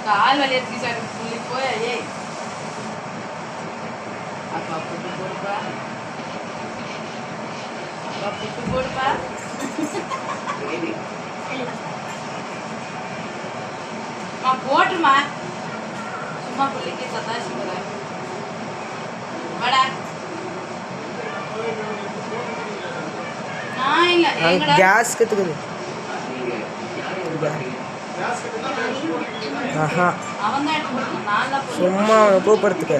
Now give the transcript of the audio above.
கால் வலியா சொல்லி போய் ஏய் அப்பா புட்டு போடுப்பா, அப்பா புட்டு போடுப்பா. போட்டுமா சும்மா பிள்ளைக்கு சத்தாசி வாடா. நான் இல்ல எங்கடா கேஸ் கத்துக்குது. அவன் தான் எடுத்து நான் சும்மா கூப்பிடுறதுக்கு